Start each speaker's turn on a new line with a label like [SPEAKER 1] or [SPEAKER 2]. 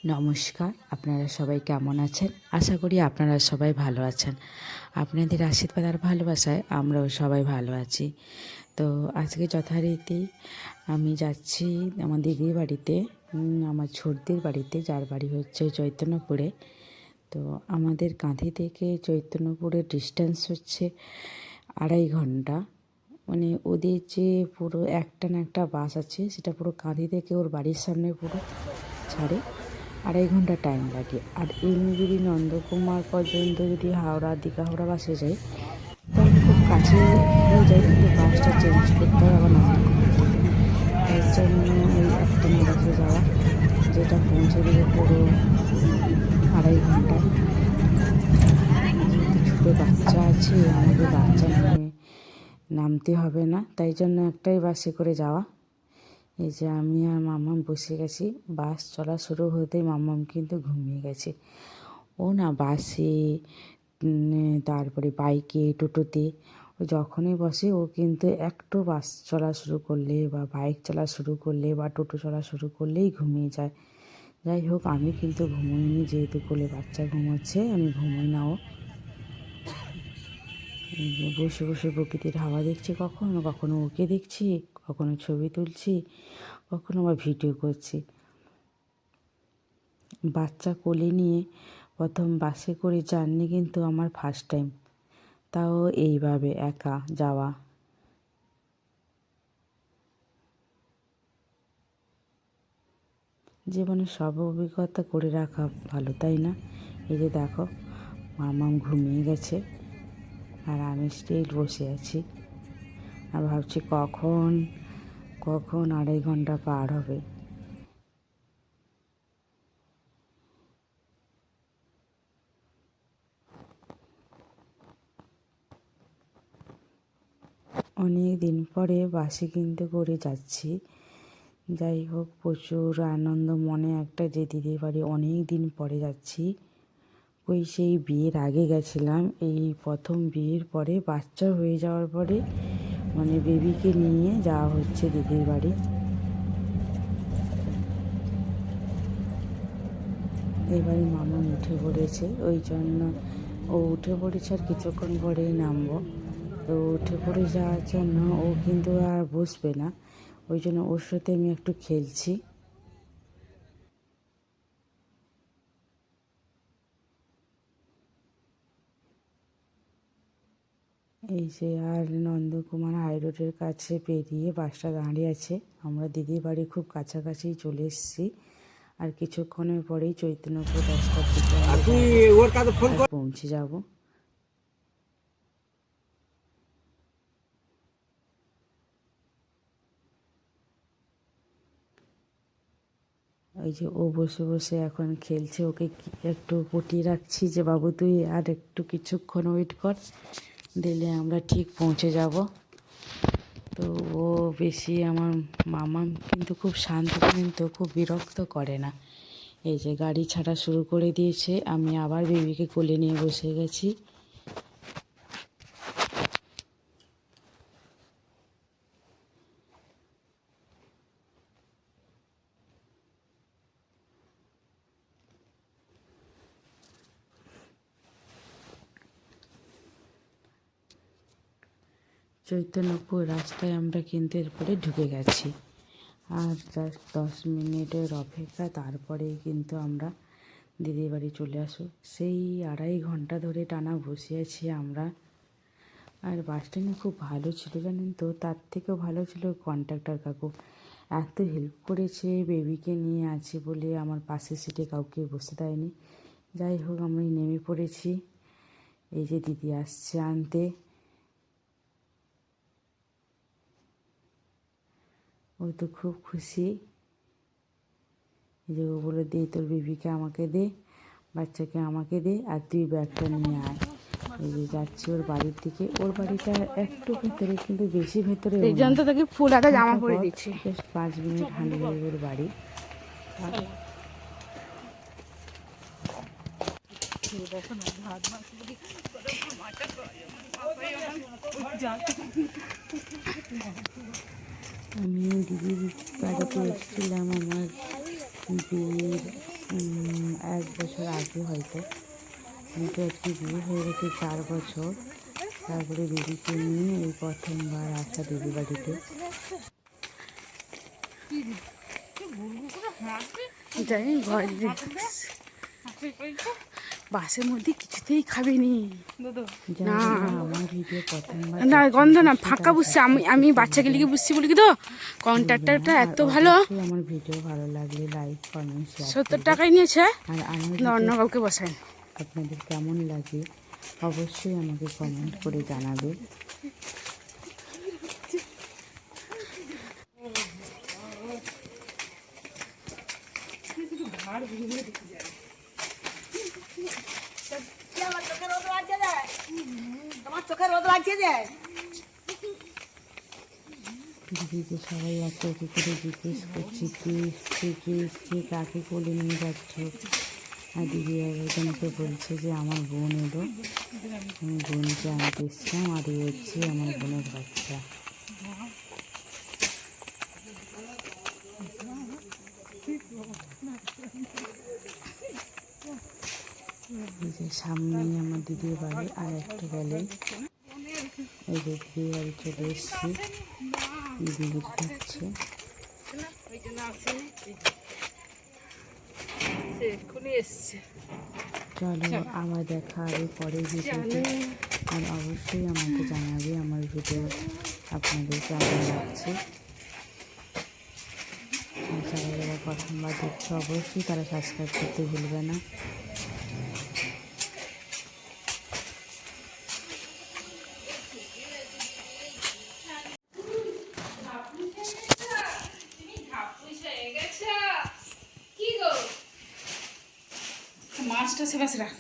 [SPEAKER 1] নমস্কার, আপনারা সবাই কেমন আছেন? আশা করি আপনারা সবাই ভালো আছেন। আপনাদের আশীর্বাদ আর ভালোবাসায় আমরাও সবাই ভালো আছি। তো আজকে যথারীতি আমি যাচ্ছি আমার দিদির বাড়িতে, আমার ছোটদের বাড়িতে, যার বাড়ি হচ্ছে চৈতন্যপুরে। তো আমাদের কাঁথি থেকে চৈতন্যপুরের ডিস্টেন্স হচ্ছে 2.5 ঘন্টা। মানে ওদের যে পুরো একটা না একটা বাস আছে, সেটা পুরো কাঁথি থেকে ওর বাড়ির সামনে পুরো ছাড়ে। 2.5 ঘন্টা টাইম লাগে। আর এমনি যদি নন্দকুমার পর্যন্ত যদি দীঘা হাওড়া বাসে যাই, তাহলে খুব কাছে হয়ে যায়, কিন্তু বাসটা চেঞ্জ করতে হয় আবার নন্দকুমার যেতে। তার জন্য ওই একটা না বাসে যাওয়া, যেটা পৌঁছে দেবে পুরো 2.5 ঘন্টায়। যেহেতু ছোটো বাচ্চা আছে, আমাকে বাচ্চা নিয়ে নামতে হবে না, তাই জন্য একটাই বাসে করে যাওয়া। এই যে আমি আর মাম্মাম বসে গেছি। বাস চলা শুরু হতেই মাম্মাম কিন্তু ঘুমিয়ে গেছে। ও না বাসে, তারপরে বাইকে, টোটোতে ও যখনই বসে, ও কিন্তু একটু বাস চলা শুরু করলে বা বাইক চলা শুরু করলে বা টোটো চলা শুরু করলেই ঘুমিয়ে যায়। যাই হোক, আমি কিন্তু ঘুমোইনি, যেহেতু কোলে বাচ্চা ঘুমোচ্ছে, আমি ঘুমোই না। ও বসে বসে প্রকৃতির হাওয়া দেখছি, কখনো কখনো ওকে দেখছি, কখনো ছবি তুলছি, কখনো আবার ভিডিও করছি। বাচ্চা কোলে নিয়ে প্রথম বাসে করে জার্নি কিন্তু আমার ফার্স্ট টাইম, তাও এইভাবে একা যাওয়া। জীবনে সব অভিজ্ঞতা করে রাখা ভালো, তাই না? এই যে দেখো, মামাম ঘুমিয়ে গেছে আর আমি স্টিল বসে আছি আর ভাবছি কখন কখন 2.5 ঘন্টা পার হবে। অনেক দিন পরে বাসে কিন্তু করে যাচ্ছি। যাই হোক, প্রচুর আনন্দ মনে একটা, যে দিদির বাড়ি অনেক দিন পরে যাচ্ছি। ওই সেই বিয়ের আগে গেছিলাম, এই প্রথম বিয়ের পরে বাচ্চা হয়ে যাওয়ার পরে মানে বেবিকে নিয়ে যাওয়া হচ্ছে দিদির বাড়ি। এবারে মামা উঠে পড়েছে, ওই জন্য ও উঠে পড়েছে আর কিছুক্ষণ পরেই নামবো। তো উঠে পড়ে যাওয়ার জন্য ও কিন্তু আর বসবে না, ওই জন্য ওর সাথে আমি একটু খেলছি। এই যে আর নন্দকুমার হাইরোডের কাছে পেরিয়ে বাসটা দাঁড়িয়ে আছে। আমরা দিদির বাড়ি খুব কাছাকাছি চলে এসেছি, আর কিছুক্ষণের পরেই চৈতন্যপুর রাস্তার দিকে আমরা পৌঁছে যাব। ওই যে ও বসে বসে এখন খেলছে, ওকে একটু পটিয়ে রাখছি যে বাবু তুই আর একটু কিছুক্ষণ ওয়েট কর, দিলে আমরা ঠিক পৌঁছে যাব। তো ও বেশি, আমার মামা কিন্তু খুব শান্ত, কিন্তু খুব বিরক্ত করে না। এই যে গাড়ি ছাড়া শুরু করে দিয়েছে, আমি আবার বেবিকে কোলে নিয়ে বসে গেছি। চৈতন্যপুর রাস্তায় আমরা কিন্তু এরপরে ঢুকে গেছি, আর জাস্ট 10 মিনিটের অপেক্ষা, তারপরেই কিন্তু আমরা দিদির বাড়ি চলে আসো। সেই 2.5 ঘন্টা ধরে টানা বসে আছি আমরা। আর বাসটা না খুব ভালো ছিল, জানেন তো, তার থেকেও ভালো ছিল কন্ডাক্টর কাকু। এত হেল্প করেছে, বেবিকে নিয়ে আছে বলে আমার পাশের সিটে কাউকে বসতে দেয়নি। যাই হোক, আমি নেমে পড়েছি। এই যে দিদি আসছে আনতে, ও তো খুব খুশি। এই যে ও বলে, দে তোর বেবিকে আমাকে দে, বাচ্চাকে আমাকে দে, আর তুই ব্যাগটা নিয়ে আয়। এই যে যাচ্ছি ওর বাড়ির দিকে। ওর বাড়িটা একটু ভেতরে, কিন্তু বেশি ভেতরে
[SPEAKER 2] এই জন্য তো তোকে ফুল হাতা জামা পরে দিচ্ছি।
[SPEAKER 1] জাস্ট 5 মিনিট হাঁটলে ওর বাড়ি। আমি দিদির বাড়িতে এসেছিলাম আমার বিয়ের বছর আগে হয়তো, কিন্তু আজকে বিয়ে হয়ে গেছে 4 বছর। তারপরে দিদিকে নিয়ে এই প্রথমবার আসা দিদি বাড়িতে।
[SPEAKER 2] জানি ঘর বাসের মধ্যে কিছুতেই খাবেনি
[SPEAKER 1] যারা যারা আমার ভিডিও প্রথমবার
[SPEAKER 2] না,
[SPEAKER 1] দেখছেন,
[SPEAKER 2] গন্ধ না,
[SPEAKER 1] অবশ্যই
[SPEAKER 2] ফাঁকা
[SPEAKER 1] তারা
[SPEAKER 2] বুঝছে। আমি
[SPEAKER 1] subscribe
[SPEAKER 2] আমি
[SPEAKER 1] করতে
[SPEAKER 2] বাচ্চাকে লিখে
[SPEAKER 1] ভুলবেন
[SPEAKER 2] বুঝছি বলি কি তো, কন্ট্রাক্টরটা
[SPEAKER 1] না। আর
[SPEAKER 2] এত ভালো।
[SPEAKER 1] অবশ্যই আমার ভিডিও ভালো লাগলে লাইক কমেন্ট শেয়ার
[SPEAKER 2] 70
[SPEAKER 1] করবেন।
[SPEAKER 2] টাকায় নিয়েছে,
[SPEAKER 1] আর আমার
[SPEAKER 2] না অন্য
[SPEAKER 1] ভিডিও
[SPEAKER 2] কাউকে বসায়।
[SPEAKER 1] আপনাদের কেমন লাগে অবশ্যই আমাকে কমেন্ট করে জানাবেন। দিদিকে সবাই একে একে করে জিজ্ঞেস করছে কে এসছে, কে এসছে, কাকে কোলে নিয়ে যাচ্ছ। আর দিদি একজনকে বলছে যে আমার বোন এলো, আমি বোনকে আনতে এসছিলাম, আর এই হচ্ছে আমার বোনের বাচ্চা। এই যে সামনেই আমার দিদির বাড়ি, আর একটা গেলে এই যে দিদির বাড়ি চলে এসছি। দিদি খাচ্ছে। চলো আবার দেখা হবে পরের ভিডিওতে। আর অবশ্যই আমাকে জানাবে আমার ভিডিও আপনাদের কেমন লাগছে। আর যারা যারা প্রথমবার দেখছো অবশ্যই তারা সাবস্ক্রাইব করতে ভুলবে না।
[SPEAKER 2] মাছটা সেবা রাখ।